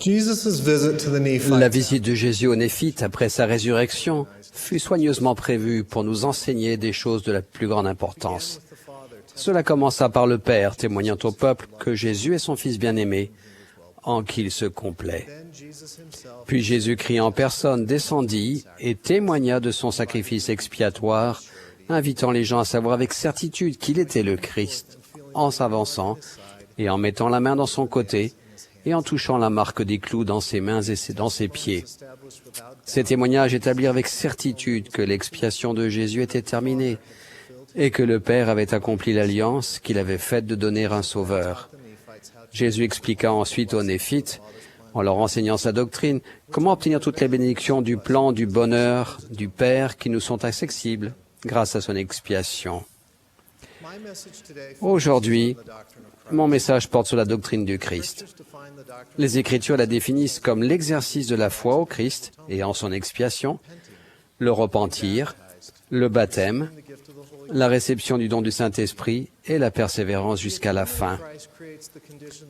La visite de Jésus aux Néphites après sa résurrection fut soigneusement prévue pour nous enseigner des choses de la plus grande importance. Cela commença par le Père témoignant au peuple que Jésus est son Fils bien-aimé, en qui il se complaît. Puis Jésus-Christ en personne descendit et témoigna de son sacrifice expiatoire, invitant les gens à savoir avec certitude qu'il était le Christ, en s'avançant et en mettant la main dans son côté et en touchant la marque des clous dans ses mains et dans ses pieds. Ces témoignages établirent avec certitude que l'expiation de Jésus était terminée et que le Père avait accompli l'alliance qu'il avait faite de donner un sauveur. Jésus expliqua ensuite aux Néphites, en leur enseignant sa doctrine, comment obtenir toutes les bénédictions du plan du bonheur du Père qui nous sont accessibles grâce à son expiation. Aujourd'hui, mon message porte sur la doctrine du Christ. Les Écritures la définissent comme l'exercice de la foi au Christ et en son expiation, le repentir, le baptême, la réception du don du Saint-Esprit et la persévérance jusqu'à la fin.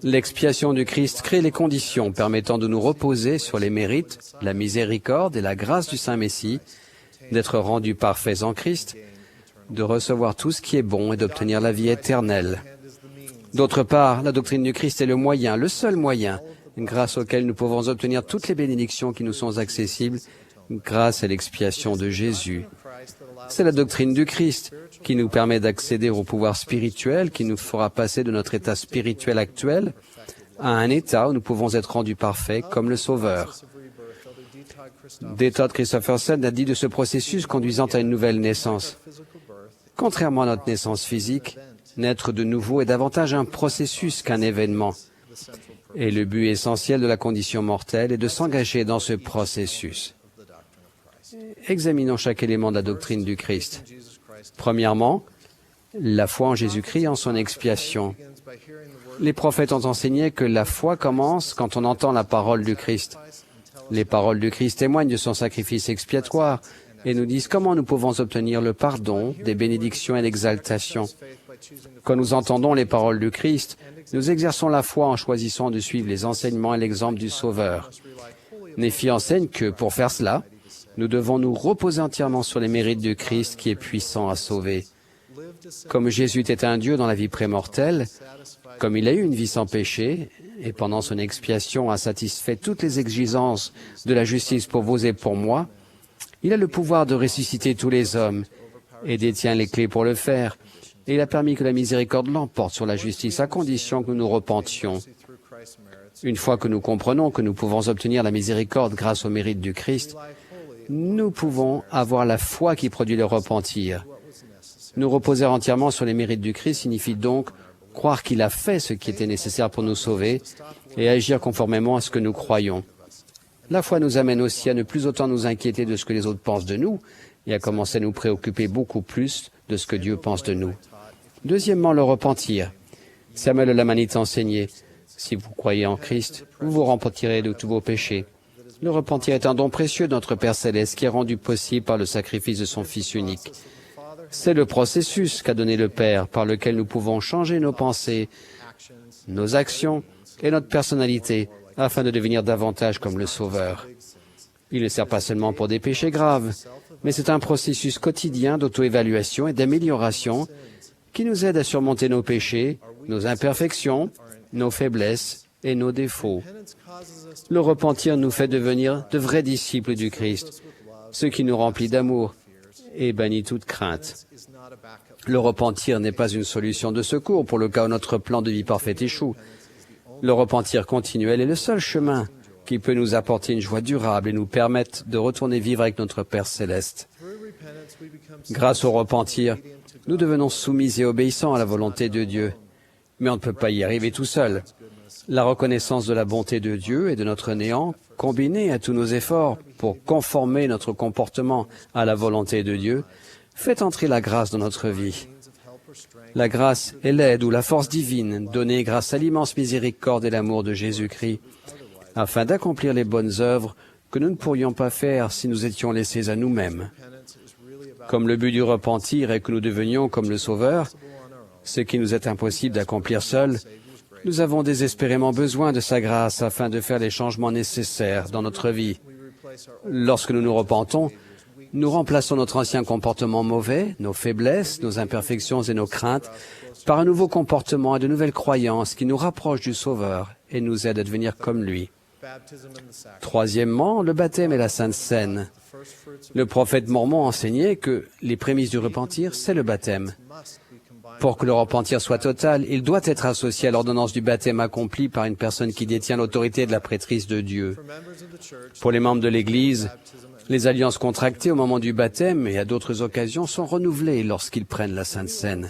L'expiation du Christ crée les conditions permettant de nous reposer sur les mérites, la miséricorde et la grâce du Saint-Messie, d'être rendus parfaits en Christ, de recevoir tout ce qui est bon et d'obtenir la vie éternelle. D'autre part, la doctrine du Christ est le moyen, le seul moyen, grâce auquel nous pouvons obtenir toutes les bénédictions qui nous sont accessibles grâce à l'expiation de Jésus. C'est la doctrine du Christ qui nous permet d'accéder au pouvoir spirituel qui nous fera passer de notre état spirituel actuel à un état où nous pouvons être rendus parfaits comme le Sauveur. D. Todd Christopherson a dit de ce processus conduisant à une nouvelle naissance. Contrairement à notre naissance physique, naître de nouveau est davantage un processus qu'un événement. Et le but essentiel de la condition mortelle est de s'engager dans ce processus. Examinons chaque élément de la doctrine du Christ. Premièrement, la foi en Jésus-Christ en son expiation. Les prophètes ont enseigné que la foi commence quand on entend la parole du Christ. Les paroles du Christ témoignent de son sacrifice expiatoire et nous disent comment nous pouvons obtenir le pardon, des bénédictions et l'exaltation. Quand nous entendons les paroles du Christ, nous exerçons la foi en choisissant de suivre les enseignements et l'exemple du Sauveur. Néphi enseigne que, pour faire cela, nous devons nous reposer entièrement sur les mérites du Christ qui est puissant à sauver. Comme Jésus était un Dieu dans la vie prémortelle, comme il a eu une vie sans péché, et pendant son expiation a satisfait toutes les exigences de la justice pour vous et pour moi, il a le pouvoir de ressusciter tous les hommes et détient les clés pour le faire. Et il a permis que la miséricorde l'emporte sur la justice à condition que nous nous repentions. Une fois que nous comprenons que nous pouvons obtenir la miséricorde grâce au mérite du Christ, nous pouvons avoir la foi qui produit le repentir. Nous reposer entièrement sur les mérites du Christ signifie donc croire qu'il a fait ce qui était nécessaire pour nous sauver et agir conformément à ce que nous croyons. La foi nous amène aussi à ne plus autant nous inquiéter de ce que les autres pensent de nous et à commencer à nous préoccuper beaucoup plus de ce que Dieu pense de nous. Deuxièmement, le repentir. Samuel de Lamanite enseignait, si vous croyez en Christ, vous vous repentirez de tous vos péchés. Le repentir est un don précieux de notre Père Céleste qui est rendu possible par le sacrifice de son Fils unique. C'est le processus qu'a donné le Père par lequel nous pouvons changer nos pensées, nos actions et notre personnalité afin de devenir davantage comme le Sauveur. Il ne sert pas seulement pour des péchés graves, mais c'est un processus quotidien d'auto-évaluation et d'amélioration qui nous aide à surmonter nos péchés, nos imperfections, nos faiblesses et nos défauts. Le repentir nous fait devenir de vrais disciples du Christ, ce qui nous remplit d'amour et bannit toute crainte. Le repentir n'est pas une solution de secours pour le cas où notre plan de vie parfait échoue. Le repentir continuel est le seul chemin qui peut nous apporter une joie durable et nous permettre de retourner vivre avec notre Père Céleste. Grâce au repentir, nous devenons soumis et obéissants à la volonté de Dieu. Mais on ne peut pas y arriver tout seul. La reconnaissance de la bonté de Dieu et de notre néant, combinée à tous nos efforts pour conformer notre comportement à la volonté de Dieu, fait entrer la grâce dans notre vie. La grâce est l'aide ou la force divine donnée grâce à l'immense miséricorde et l'amour de Jésus-Christ, afin d'accomplir les bonnes œuvres que nous ne pourrions pas faire si nous étions laissés à nous-mêmes. Comme le but du repentir est que nous devenions comme le Sauveur, ce qui nous est impossible d'accomplir seul, Nous avons désespérément besoin de sa grâce afin de faire les changements nécessaires dans notre vie. Lorsque nous nous repentons, nous remplaçons notre ancien comportement mauvais, nos faiblesses, nos imperfections et nos craintes par un nouveau comportement et de nouvelles croyances qui nous rapprochent du Sauveur et nous aident à devenir comme lui. Troisièmement, le baptême et la Sainte Seine. Le prophète Mormon enseignait que les prémices du repentir, c'est le baptême. Pour que le repentir soit total, il doit être associé à l'ordonnance du baptême accomplie par une personne qui détient l'autorité de la prêtrise de Dieu. Pour les membres de l'Église, les alliances contractées au moment du baptême et à d'autres occasions sont renouvelées lorsqu'ils prennent la Sainte Seine.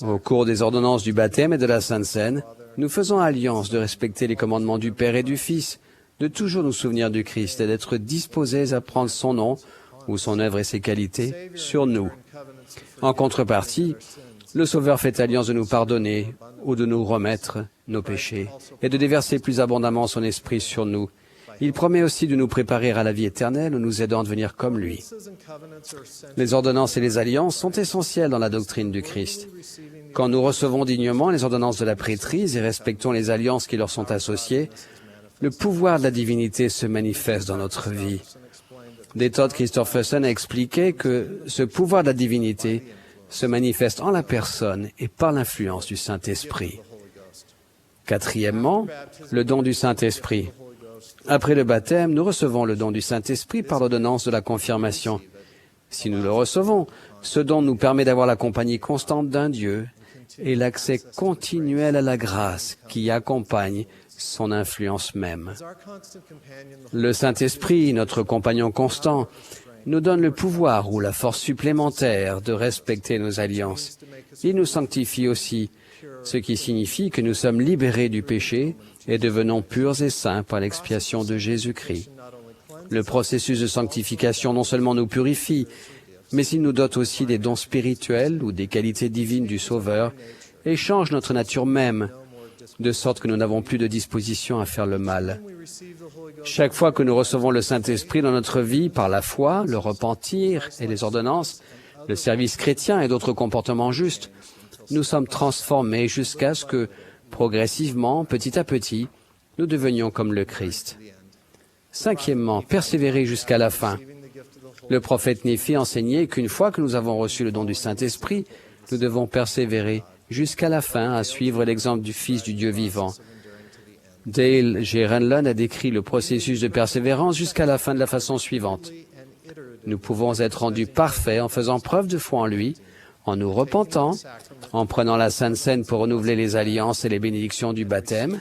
Au cours des ordonnances du baptême et de la Sainte Seine, nous faisons alliance de respecter les commandements du Père et du Fils, de toujours nous souvenir du Christ et d'être disposés à prendre son nom ou son œuvre et ses qualités sur nous. En contrepartie, le Sauveur fait alliance de nous pardonner ou de nous remettre nos péchés et de déverser plus abondamment son Esprit sur nous. Il promet aussi de nous préparer à la vie éternelle en nous aidant à devenir comme lui. Les ordonnances et les alliances sont essentielles dans la doctrine du Christ. Quand nous recevons dignement les ordonnances de la prêtrise et respectons les alliances qui leur sont associées, le pouvoir de la divinité se manifeste dans notre vie. D. Todd Christofferson a expliqué que ce pouvoir de la divinité se manifeste en la personne et par l'influence du Saint-Esprit. Quatrièmement, le don du Saint-Esprit. Après le baptême, nous recevons le don du Saint-Esprit par l'ordonnance de la confirmation. Si nous le recevons, ce don nous permet d'avoir la compagnie constante d'un Dieu et l'accès continuel à la grâce qui accompagne son influence même. Le Saint-Esprit, notre compagnon constant, nous donne le pouvoir ou la force supplémentaire de respecter nos alliances. Il nous sanctifie aussi, ce qui signifie que nous sommes libérés du péché et devenons purs et saints par l'expiation de Jésus-Christ. Le processus de sanctification non seulement nous purifie, mais il nous dote aussi des dons spirituels ou des qualités divines du Sauveur et change notre nature même, de sorte que nous n'avons plus de disposition à faire le mal. Chaque fois que nous recevons le Saint-Esprit dans notre vie par la foi, le repentir et les ordonnances, le service chrétien et d'autres comportements justes, nous sommes transformés jusqu'à ce que, progressivement, petit à petit, nous devenions comme le Christ. Cinquièmement, persévérer jusqu'à la fin. Le prophète Néphi enseignait qu'une fois que nous avons reçu le don du Saint-Esprit, nous devons persévérer jusqu'à la fin à suivre l'exemple du Fils du Dieu vivant. Dale G. Renlund a décrit le processus de persévérance jusqu'à la fin de la façon suivante. Nous pouvons être rendus parfaits en faisant preuve de foi en lui, en nous repentant, en prenant la Sainte Seine pour renouveler les alliances et les bénédictions du baptême,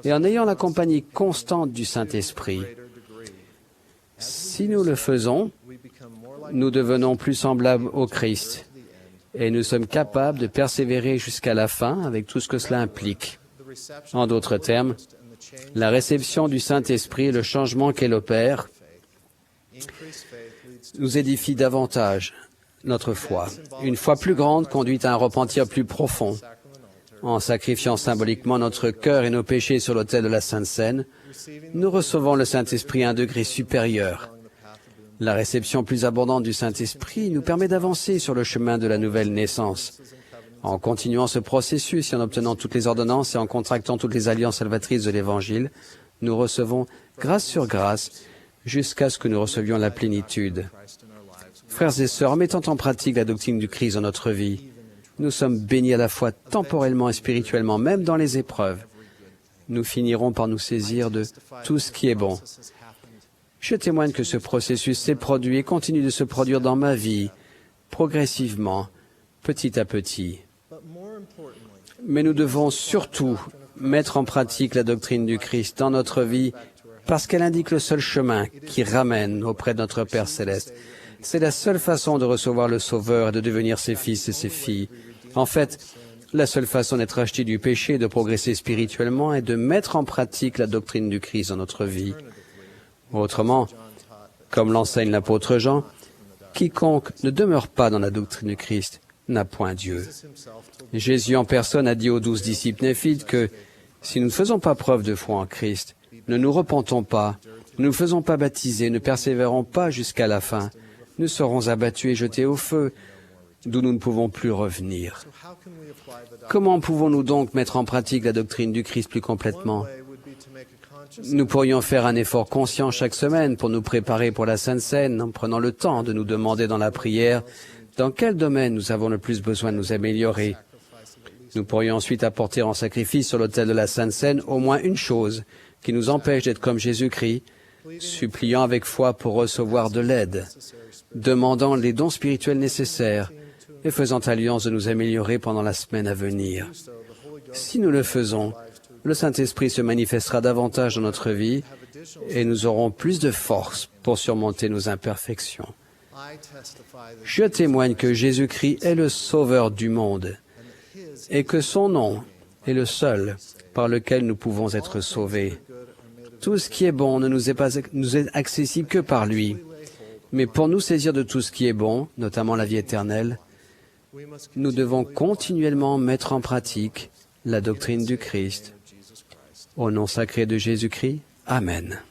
et en ayant la compagnie constante du Saint-Esprit. Si nous le faisons, nous devenons plus semblables au Christ, et nous sommes capables de persévérer jusqu'à la fin avec tout ce que cela implique. En d'autres termes, la réception du Saint-Esprit et le changement qu'elle opère nous édifie davantage notre foi. Une foi plus grande conduit à un repentir plus profond. En sacrifiant symboliquement notre cœur et nos péchés sur l'autel de la Sainte Seine, nous recevons le Saint-Esprit à un degré supérieur. La réception plus abondante du Saint-Esprit nous permet d'avancer sur le chemin de la nouvelle naissance. En continuant ce processus et en obtenant toutes les ordonnances et en contractant toutes les alliances salvatrices de l'Évangile, nous recevons grâce sur grâce jusqu'à ce que nous recevions la plénitude. Frères et sœurs, en mettant en pratique la doctrine du Christ dans notre vie, nous sommes bénis à la fois temporellement et spirituellement, même dans les épreuves. Nous finirons par nous saisir de tout ce qui est bon. Je témoigne que ce processus s'est produit et continue de se produire dans ma vie, progressivement, petit à petit. Mais nous devons surtout mettre en pratique la doctrine du Christ dans notre vie parce qu'elle indique le seul chemin qui ramène auprès de notre Père céleste. C'est la seule façon de recevoir le Sauveur et de devenir ses fils et ses filles. En fait, la seule façon d'être racheté du péché et de progresser spirituellement est de mettre en pratique la doctrine du Christ dans notre vie. Autrement, comme l'enseigne l'apôtre Jean, quiconque ne demeure pas dans la doctrine du Christ n'a point Dieu. Jésus en personne a dit aux 12 disciples néphites que si nous ne faisons pas preuve de foi en Christ, ne nous repentons pas, ne nous faisons pas baptiser, ne persévérons pas jusqu'à la fin, nous serons abattus et jetés au feu. d'où nous ne pouvons plus revenir. Comment pouvons-nous donc mettre en pratique la doctrine du Christ plus complètement? Nous pourrions faire un effort conscient chaque semaine pour nous préparer pour la Sainte Seine en prenant le temps de nous demander dans la prière dans quel domaine nous avons le plus besoin de nous améliorer. Nous pourrions ensuite apporter en sacrifice sur l'autel de la Sainte Seine au moins une chose qui nous empêche d'être comme Jésus-Christ, suppliant avec foi pour recevoir de l'aide, demandant les dons spirituels nécessaires et faisant alliance de nous améliorer pendant la semaine à venir. Si nous le faisons, le Saint-Esprit se manifestera davantage dans notre vie et nous aurons plus de force pour surmonter nos imperfections. Je témoigne que Jésus-Christ est le Sauveur du monde et que son nom est le seul par lequel nous pouvons être sauvés. Tout ce qui est bon ne nous est accessible que par lui. Mais pour nous saisir de tout ce qui est bon, notamment la vie éternelle, nous devons continuellement mettre en pratique la doctrine du Christ. Au nom sacré de Jésus-Christ, Amen.